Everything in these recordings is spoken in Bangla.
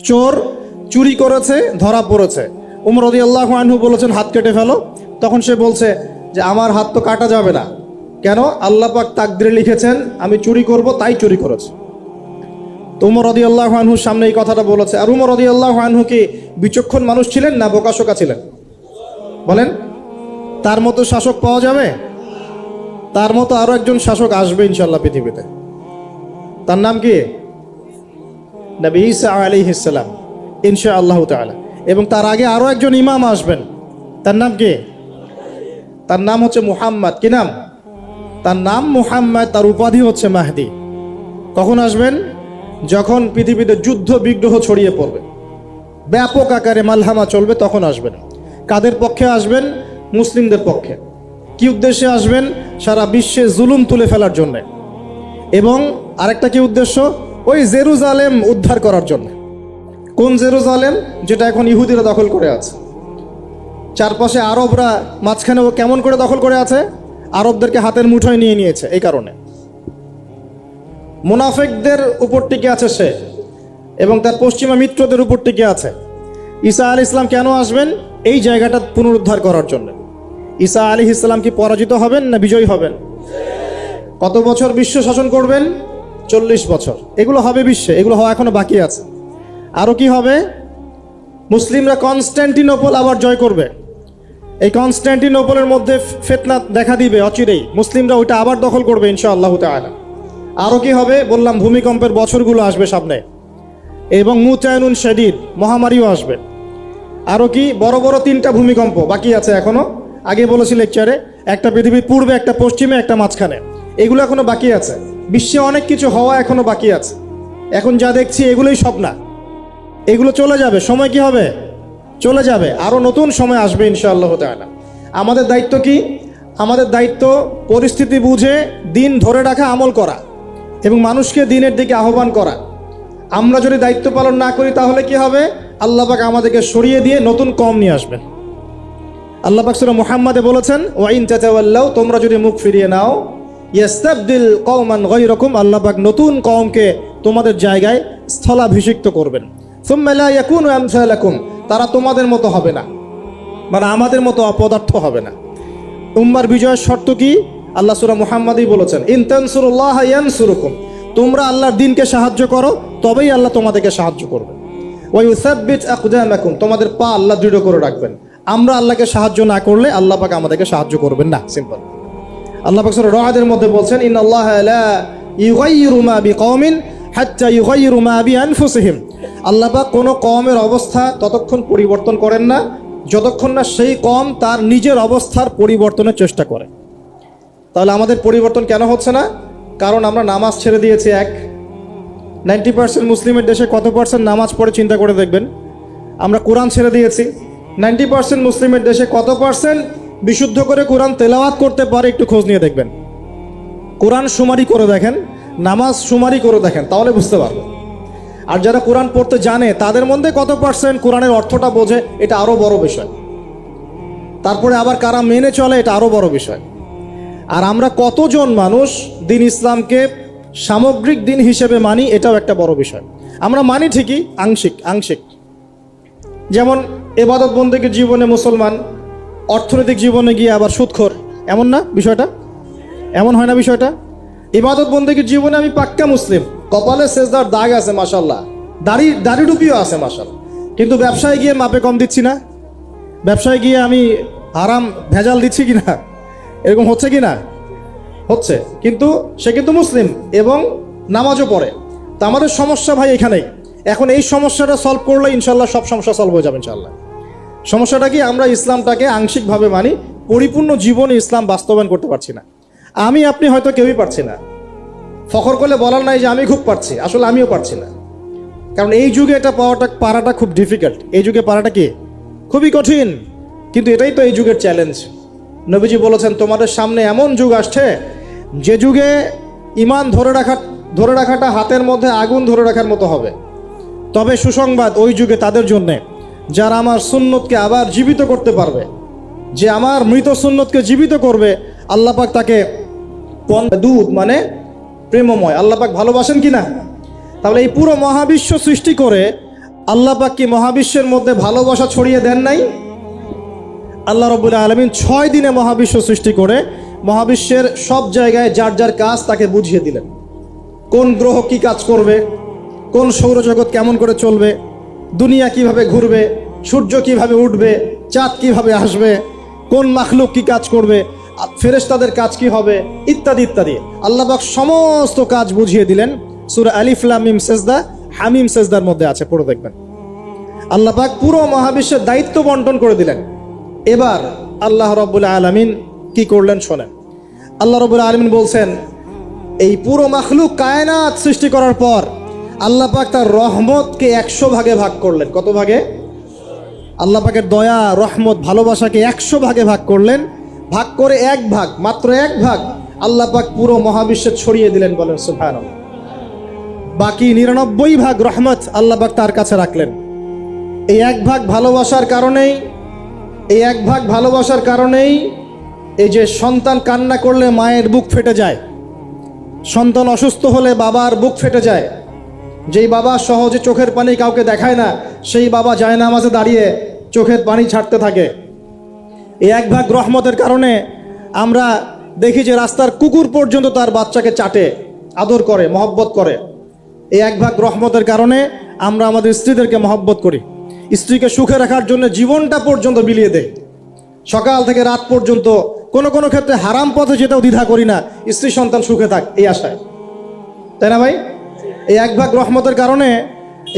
চোর চুরি করেছে, ধরা পড়েছে। উমর রাদিয়াল্লাহু আনহু বলেছেন হাত কেটে ফেলো। তখন সে বলছে যে আমার হাত তো কাটা যাবে না। কেন? আল্লাহ পাক তাকদিরে লিখেছেন আমি চুরি করব, তাই চুরি করেছে। তো উমর রাদিয়াল্লাহু আনহুর সামনে এই কথাটা বলেছে। আর উমর রাদিয়াল্লাহু আনহু কি বিচক্ষণ মানুষ ছিলেন না বোকাশোকা ছিলেন? বলেন, তার মতো শাসক পাওয়া যাবে? তার মতো আরো একজন শাসক আসবে ইনশাআল্লাহ পৃথিবীতে। তার নাম কি? নবী ঈসা আলাইহিস সালাম, ইনশাআল্লাহ তাআলা। এবং তার আগে আরো একজন ইমাম আসবেন। তার নাম কি? তার নাম হচ্ছে মুহাম্মদ। কি নাম? তার নাম মুহাম্মদ, তার উপাধি হচ্ছে মাহদি। কখন আসবেন? যখন পৃথিবীতে যুদ্ধ বিগ্রহ ছড়িয়ে পড়বে, ব্যাপক আকারে মালহামা চলবে, তখন আসবেন। কাদের পক্ষে আসবেন? মুসলিমদের পক্ষে। কি উদ্দেশ্যে আসবেন? সারা বিশ্বে জুলুম তুলে ফেলার জন্য। এবং আরেকটা কি উদ্দেশ্য? ওই জেরুজালেম উদ্ধার করার জন্য। কোন জেরুজালেম? যেটা এখন ইহুদিরা দখল করে আছে। চারপাশে আরবরা, মাঝখানে ও কেমন করে দখল করে আছে? আরবদেরকে হাতের মুঠোয় নিয়ে নিয়েছে। এই কারণে মুনাফিকদের উপর টিকে আছে সে, এবং তার পশ্চিমা মিত্রদের উপর টিকে আছে। ঈসা আলাইহিস সালাম কেন আসবেন? এই জায়গাটা পুনরুদ্ধার করার জন্য। ঈসা আলাইহিস সালাম কি পরাজিত হবেন না বিজয়ী হবেন? কত বছর বিশ্ব শাসন করবেন? 40 বছর। এগুলো হবে বিশ্বে, এগুলো হওয়া এখনো বাকি আছে। আরও কি হবে? মুসলিমরা কনস্ট্যান্টিনোপল আবার জয় করবে। এই কনস্ট্যান্টিনোপলের মধ্যে ফিতনা দেখা দিবে অচিরেই, মুসলিমরা ওইটা আবার দখল করবে ইনশাআল্লাহ তাআলা। আরও কি হবে? বললাম ভূমিকম্পের বছরগুলো আসবে সামনে, এবং মুতায়নুন শাদীদ, মহামারীও আসবে। আরও কি? বড় বড় 3টা ভূমিকম্প বাকি আছে এখনো। আগে বলেছি লেকচারে, একটা পৃথিবীর পূর্বে, একটা পশ্চিমে, একটা মাঝখানে। এগুলো এখনো বাকি আছে। বিশ্বে অনেক কিছু হওয়া এখনো বাকি আছে। এখন যা দেখছি এগুলোই সব না, এগুলো চলে যাবে। সময় কি হবে? চলে যাবে। আরও নতুন সময় আসবে ইনশাআল্লাহ তাআলা। আমাদের দায়িত্ব কি? আমাদের দায়িত্ব পরিস্থিতি বুঝে দিন ধরে রাখা, আমল করা, এবং মানুষকে দিনের দিকে আহ্বান করা। আমরা যদি দায়িত্ব পালন না করি তাহলে কি হবে? আল্লাহ পাক আমাদেরকে সরিয়ে দিয়ে নতুন কওম নিয়ে আসবেন। আল্লাহ পাক সূরা মুহাম্মাদে বলেছেন ওয়া ইন তাতাওয়াল্লাউ, তোমরা যদি মুখ ফিরিয়ে নাও, ইয়াস্তাবদিল কওমান গায়রাকুম, আল্লাহ পাক নতুন কওমকে তোমাদের জায়গায় স্থলাভিষিক্ত করবেন। সুম্মা লা ইয়াকুনু আমসালাকুম, তারা তোমাদের মতো হবে না, মানে আমাদের মতো অপদার্থ হবে না। উম্মার বিজয়ের শর্ত কি? আল্লাহ সূরা মুহাম্মাদেই বলেছেন ইন তানসুরুল্লাহ ইয়ানসুরুকুম, তোমরা আল্লাহর দ্বীনকে সাহায্য করো, তবেই আল্লাহ তোমাদেরকে সাহায্য করবে। ওয়া ইউসাব্বিত আকদামাকুম, তোমাদের পা আল্লাহ দৃঢ় করে রাখবেন। আমরা আল্লাহকে সাহায্য না করলে আল্লাহ পাক আমাদেরকে সাহায্য করবেন না। সিম্পল। আল্লাহ পাক সূরা রা'দের মধ্যে বলছেন ইন্নাল্লাহা লা ইউগাইয়িরু মা বিকওমিন হাত্তা ইউগাইয়িরু মা বিআনফুসিহিম, আল্লাহ পাক কোনো কওমের অবস্থা ততক্ষণ পরিবর্তন করেন না যতক্ষণ না সেই কওম তার নিজের অবস্থার পরিবর্তনের চেষ্টা করে। তাহলে আমাদের পরিবর্তন কেন হচ্ছে না? কারণ আমরা নামাজ ছেড়ে দিয়েছি। 90% মুসলিমের দেশে কত পার্সেন্ট নামাজ পড়ে চিন্তা করে দেখবেন। আমরা কোরআন ছেড়ে দিয়েছি। 90% মুসলিমের দেশে কত পার্সেন্ট বিশুদ্ধ করে কোরআন তেলাওয়াত করতে পারে একটু খোঁজ নিয়ে দেখবেন। কোরআন শুমারি করে দেখেন, নামাজ শুমারি করে দেখেন, তাহলে বুঝতে পারবেন। আর যারা কোরআন পড়তে জানে তাদের মধ্যে কত পার্সেন্ট কোরআনের অর্থটা বোঝে, এটা আরও বড় বিষয়। তারপরে আবার কারা মেনে চলে, এটা আরও বড় বিষয়। আর আমরা কতজন মানুষ দিন ইসলামকে সামগ্রিক দিন হিসেবে মানি, এটাও একটা বড় বিষয়। আমরা মানি ঠিকই, আংশিক। যেমন ইবাদত বন্দেগীর জীবনে মুসলমান, অর্থনৈতিক জীবনে গিয়ে আবার সুদখোর, এমন না বিষয়টা? এমন হয় না বিষয়টা? ইবাদত বন্দেগীর জীবনে আমি পাক্কা মুসলিম, কপালে সেজদার দাগ আছে মাশাআল্লাহ, দাড়ি টুপিও আছে মাশাআল্লাহ, কিন্তু ব্যবসায় গিয়ে মাপে কম দিচ্ছি না, ব্যবসায় গিয়ে আমি হারাম ভেজাল দিচ্ছি কিনা, এরকম হচ্ছে কি না? হচ্ছে। কিন্তু সে কিন্তু মুসলিম এবং নামাজও পড়ে। তা আমাদের সমস্যা ভাই এখানেই। এখন এই সমস্যাটা সলভ করলে ইনশাল্লাহ সব সমস্যা সলভ হয়ে যাবে ইনশাল্লাহ। সমস্যাটা কি? আমরা ইসলামটাকে আংশিকভাবে মানি, পরিপূর্ণ জীবনে ইসলাম বাস্তবায়ন করতে পারছি না। আপনি হয়তো কেউই পারছি না। ফখর করলে বলার নাই যে আমি খুব পারছি, আসলে আমিও পারছি না। কারণ এই যুগে এটা পারাটা খুব ডিফিকাল্ট। এই যুগে পারাটা কি? খুবই কঠিন। কিন্তু এটাই তো এই যুগের চ্যালেঞ্জ। নবীজি বলেছেন তোমাদের সামনে এমন যুগ আসছে যে যুগে ঈমান ধরে রাখাটা হাতের মধ্যে আগুন ধরে রাখার মতো হবে। তবে সুসংবাদ ওই যুগে তাদের জন্যে যারা আমার সুন্নতকে আবার জীবিত করতে পারবে, যে আমার মৃত সুন্নতকে জীবিত করবে, আল্লাহ পাক তাকে দুধ মানে প্রেমময়, আল্লাহ পাক ভালোবাসেন কি না? তাহলে এই পুরো মহাবিশ্ব সৃষ্টি করে আল্লাহ পাক কি মহাবিশ্বের মধ্যে ভালোবাসা ছড়িয়ে দেন নাই? আল্লাহ রাব্বুল আলামিন 6 দিনে মহাবিশ্ব সৃষ্টি করে মহাবিশ্বের সব জায়গায় যার যার কাজ তাকে বুঝিয়ে দিলেন। কোন গ্রহ কি কাজ করবে, কোন সৌরজগৎ কেমন করে চলবে, দুনিয়া কিভাবে ঘুরবে, সূর্য কিভাবে উঠবে, চাঁদ কিভাবে আসবে, কোন মাখলুক কি কাজ করবে, ফেরেশতাদের কাজ কি হবে, ইত্যাদি ইত্যাদি। আল্লাহ পাক সমস্ত কাজ বুঝিয়ে দিলেন। সূরা আলিফ লাম মিম সেজদা, হামিম সেজদার মধ্যে আছে, পড়ে দেখবেন। আল্লাহ পাক পুরো মহাবিশ্বের দায়িত্ব বন্টন করে দিলেন। এবার আল্লাহ রাব্বুল আলামিন কি করলেন শোনেন। আল্লাহ রাব্বুল আলামিন বলছেন, এই পুরো মাখলুক কায়নাত সৃষ্টি করার পর আল্লাহ পাক তার রহমতকে 100 ভাগে ভাগ করলেন। কত ভাগে? আল্লাহ পাকের দয়া, রহমত, ভালোবাসাকে 100 ভাগে ভাগ করলেন। ভাগ করে 1 ভাগ, মাত্র 1 ভাগ আল্লাহ পাক পুরো মহাবিশ্বে ছড়িয়ে দিলেন, বলেন সুবহানাল্লাহ। বাকি 99 ভাগ রহমত আল্লাহ পাক তার কাছে রাখলেন। এই 1 ভাগ ভালোবাসার কারণেই, এই 1 ভাগ ভালোবাসার কারণেই এই যে সন্তান কান্না করলে মায়ের বুক ফেটে যায়, সন্তান অসুস্থ হলে বাবার বুক ফেটে যায়, যেই বাবা সহজে চোখের পানি কাউকে দেখায় না, সেই বাবা জায়নামাজে দাঁড়িয়ে চোখের পানি ছাড়তে থাকে। এই 1 ভাগ রহমতের কারণে আমরা দেখি যে রাস্তার কুকুর পর্যন্ত তার বাচ্চাকে চাটে, আদর করে, মহব্বত করে। এই 1 ভাগ রহমতের কারণে আমরা আমাদের স্ত্রীদেরকে মহব্বত করি, স্ত্রীকে সুখে রাখার জন্য জীবনটা পর্যন্ত বিলিয়ে দেয়। সকাল থেকে রাত পর্যন্ত কোনো কোনো ক্ষেত্রে হারাম পথে যেতেও দ্বিধা করি না, স্ত্রী সন্তান সুখে থাক এই আশায়, তাই না ভাই? এই 1 ভাগ রহমতের কারণে,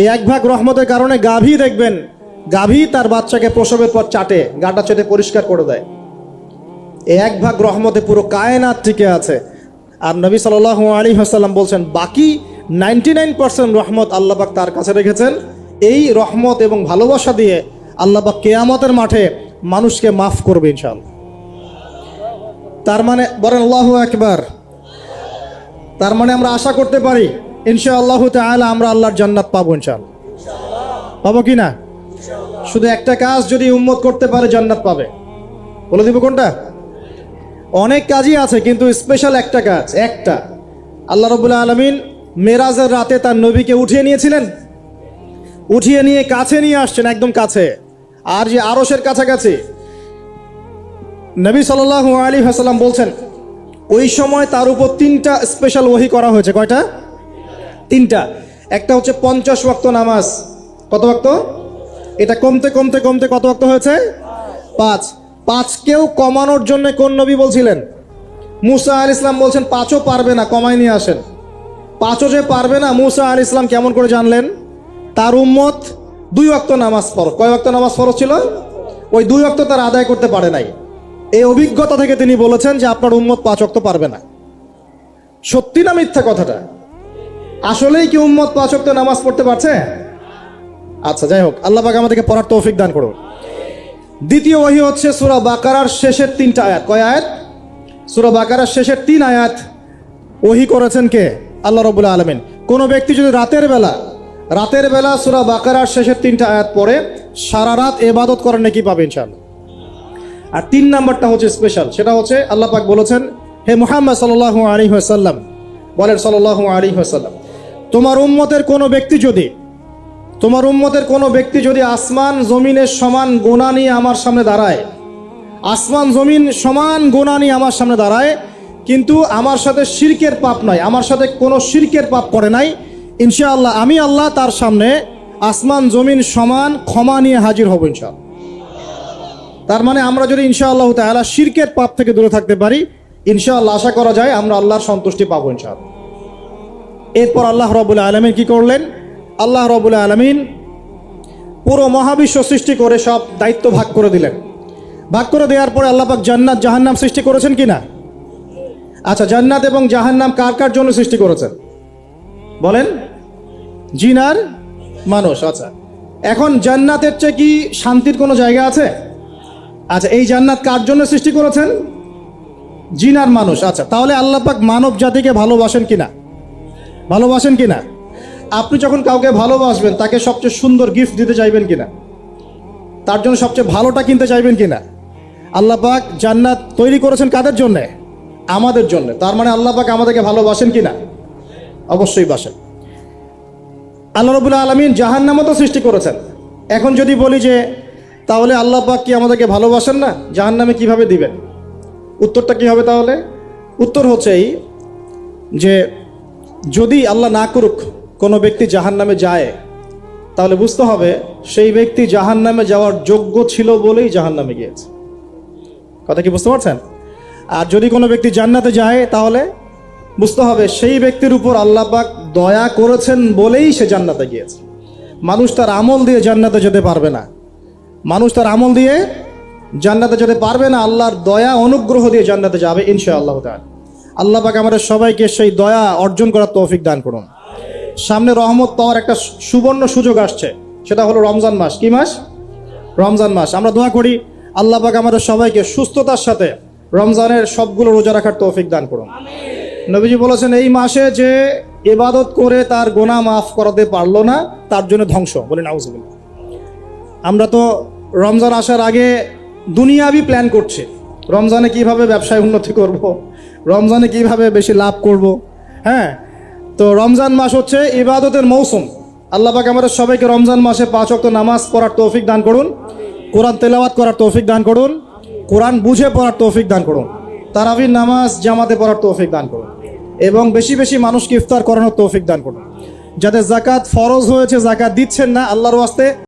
এই 1 ভাগ রহমতের কারণে গাভী দেখবেন, গাভী তার বাচ্চাকে প্রসবের পর চাটে, গাটা চেটে পরিষ্কার করে দেয়। এই 1 ভাগ রহমতে পুরো কায়নাত টিকে আছে। আর নবী সাল্লাল্লাহু আলাইহি ওয়াসাল্লাম বলছেন, বাকি 99% রহমত আল্লাহ পাক তার কাছে রেখেছেন। এই রহমত এবং ভালোবাসা দিয়ে আল্লাহ পাক কিয়ামতের মাঠে মানুষকে মাফ করবে ইনশাআল্লাহ। তার মানে বলেন আল্লাহু আকবার। তার মানে আমরা আশা করতে পারি ইনশাআল্লাহ তাআলা আমরা আল্লাহর জান্নাত পাবো ইনশাআল্লাহ। পাবো কি না? শুধু একটা কাজ যদি উম্মত করতে পারে জান্নাত পাবে। বলে দিব কোনটা? অনেক কাজই আছে, কিন্তু স্পেশাল একটা কাজ, একটা। আল্লাহ রাব্বুল আলামিন মেরাজের রাতে তার নবীকে উঠিয়ে নিয়েছিলেন, উঠিয়ে নিয়ে কাছে নিয়ে আসছেন, একদম কাছে, আর যে আরশের কাছাকাছি। নবী সাল্লাল্লাহু আলাইহি ওয়াসাল্লাম বলছেন, ওই সময় তার উপর 3টা স্পেশাল ওহী করা হয়েছে। কয়টা? 3টা। একটা হচ্ছে 50 ওয়াক্ত নামাজ। কত ওয়াক্ত? এটা কমতে কমতে কমতে কত ওয়াক্ত হয়েছে? 5। 5কেও কমানোর জন্য কোন নবী বলছিলেন? মুসা আলাইহিস সালাম বলছেন 5ও পারবে না, কমাই নিয়ে আসেন। 5ও যে পারবে না, মুসা আলাইহিস সালাম কেমন করে জানলেন? তার উম্মত 2 ওয়াক্ত নামাজ ফরজ। কয় ওয়াক্ত নামাজ ফরজ ছিল? ওই 2 ওয়াক্ত তার আদায় করতে পারে নাই। এই অভিজ্ঞতা থেকে তিনি বলেছেন যে আপনার উম্মত 5 ওয়াক্ত পারবে না। সত্যি না মিথ্যা কথাটা? আসলেই কি উম্মত 5 ওয়াক্ত নামাজ পড়তে পারছে? আচ্ছা, যাই হোক, আল্লাহ পাক আমাদেরকে পড়ার তৌফিক দান করুন। দ্বিতীয় ওহী হচ্ছে সূরা বাকারার শেষের 3টা আয়াত। কয় আয়াত? সূরা বাকারার শেষের 3 আয়াত ওহী করেছেন কে? আল্লাহ রাব্বুল আলামিন। কোন ব্যক্তি যদি রাতের বেলা সূরা বাকারার শেষের 3টা আয়াত পড়ে সারা রাত ইবাদত করার নেকি পাবে ইনশাআল্লাহ। আর 3 নাম্বারটা হচ্ছে স্পেশাল, সেটা হচ্ছে আল্লাহ পাক বলেছেন, হে মুহাম্মদ সাল্লাল্লাহু আলাইহি ওয়াসাল্লাম, বলেন সাল্লাল্লাহু আলাইহি ওয়াসাল্লাম, তোমার উম্মতের কোনো ব্যক্তি যদি আসমান জমিনের সমান গুনাহ নিয়ে আমার সামনে দাঁড়ায়, আসমান জমিন সমান গুনাহ নিয়ে আমার সামনে দাঁড়ায়, কিন্তু আমার সাথে শিরকের পাপ নাই, আমার সাথে কোনো শিরকের পাপ করে নাই, ইনশাআল্লাহ আমি আল্লাহ তার সামনে আসমান জমিন সমান ক্ষমা নিয়ে হাজির হব ইনশাআল্লাহ। তার মানে আমরা যদি ইনশাআল্লাহ তাআলা শিরকের পাপ থেকে দূরে থাকতে পারি, ইনশাআল্লাহ আশা করা যায় আমরা আল্লাহর সন্তুষ্টি পাবো ইনশাআল্লাহ। এরপর আল্লাহ রাব্বুল আলামিন কি করলেন? আল্লাহ রাব্বুল আলামিন পুরো মহাবিশ্ব সৃষ্টি করে সব দায়িত্ব ভাগ করে দিলেন। ভাগ করে দেওয়ার পরে আল্লাহ পাক জান্নাত জাহান্নাম সৃষ্টি করেছেন কিনা? আচ্ছা, জান্নাত এবং জাহান্নাম কার কার জন্য সৃষ্টি করেছেন বলেন? জিন আর মানুষ। আচ্ছা, এখন জান্নাতের চেয়ে কি শান্তির কোনো জায়গা আছে? আচ্ছা, এই জান্নাত কার জন্য সৃষ্টি করেছেন? জিন আর মানুষ। আচ্ছা, তাহলে আল্লাহ পাক মানব জাতিকে ভালোবাসেন কিনা? ভালোবাসেন কিনা? আপনি যখন কাউকে ভালোবাসবেন, তাকে সবচেয়ে সুন্দর গিফট দিতে চাইবেন কিনা? তার জন্য সবচেয়ে ভালোটা কিনতে চাইবেন কিনা? আল্লাহ পাক জান্নাত তৈরি করেছেন কাদের জন্যে? আমাদের জন্য। তার মানে আল্লাহ পাক আমাদেরকে ভালোবাসেন কিনা? অবশ্যই বাসেন। আল্লাহ রাব্বুল আলামিন জাহান্নামও তো সৃষ্টি করেছেন। এখন যদি বলি যে তাহলে আল্লাহ পাক কি আমাদেরকে ভালোবাসেন না, জাহান্নামে কিভাবে দিবেন? উত্তরটা কি হবে তাহলে? উত্তর হচ্ছে এই যে যদি আল্লাহ না করুক কোনো ব্যক্তি জাহান্নামে যায়, তাহলে বুঝতে হবে সেই ব্যক্তি জাহান্নামে যাওয়ার যোগ্য ছিল বলেই জাহান্নামে গিয়েছে। কথা কি বুঝতে পারছেন? আর যদি কোনো ব্যক্তি জান্নাতে যায়, তাহলে বুঝতে হবে সেই ব্যক্তির উপর আল্লাহ পাক দয়া করেছেন বলেই সে জান্নাতে গিয়েছে। মানুষ তার আমল দিয়ে জান্নাতে যেতে পারবে না, মানুষ তার আমল দিয়ে জান্নাতে যেতে পারবে না, আল্লাহর দয়া অনুগ্রহ দিয়ে জান্নাতে যাবে ইনশাআল্লাহ তাআলা। আল্লাহ পাক আমাদের সবাইকে সেই দয়া অর্জন করার তৌফিক দান করুন। সামনে রহমত পাওয়ার একটা সুবর্ণ সুযোগ আসছে, সেটা হলো রমজান মাস। কি মাস? রমজান মাস। আমরা দোয়া করি আল্লাহ পাক আমাদের সবাইকে সুস্থতার সাথে রমজানের সবগুলো রোজা রাখার তৌফিক দান করুন। নবীজি বলেছেন এই মাসে যে ইবাদত করে তার গুনাহ মাফ করাতে পারলো না, তার জন্য ধ্বংস। বলি নাউজুবিল্লাহ। আমরা তো রমজান আসার আগে দুনিয়াবি প্ল্যান করছি, রমজানে কিভাবে ব্যবসায় উন্নতি করব, রমজানে কিভাবে বেশি লাভ করব। হ্যাঁ, তো রমজান মাস হচ্ছে ইবাদতের মৌসুম। আল্লাহ পাক আমাদের সবাইকে রমজান মাসে 5 ওয়াক্ত নামাজ পড়ার তৌফিক দান করুন, কোরআন তেলাওয়াত করার তৌফিক দান করুন, কোরআন বুঝে পড়ার তৌফিক দান করুন, তারাবির নামাজ জামাতে পড়ার তৌফিক দান করুন, এবং বেশি বেশি মানুষকে ইফতার করানোর তৌফিক দান করুন। যাদের যাকাত ফরজ হয়েছে, যাকাত দিচ্ছেন না, আল্লাহর ওয়াস্তে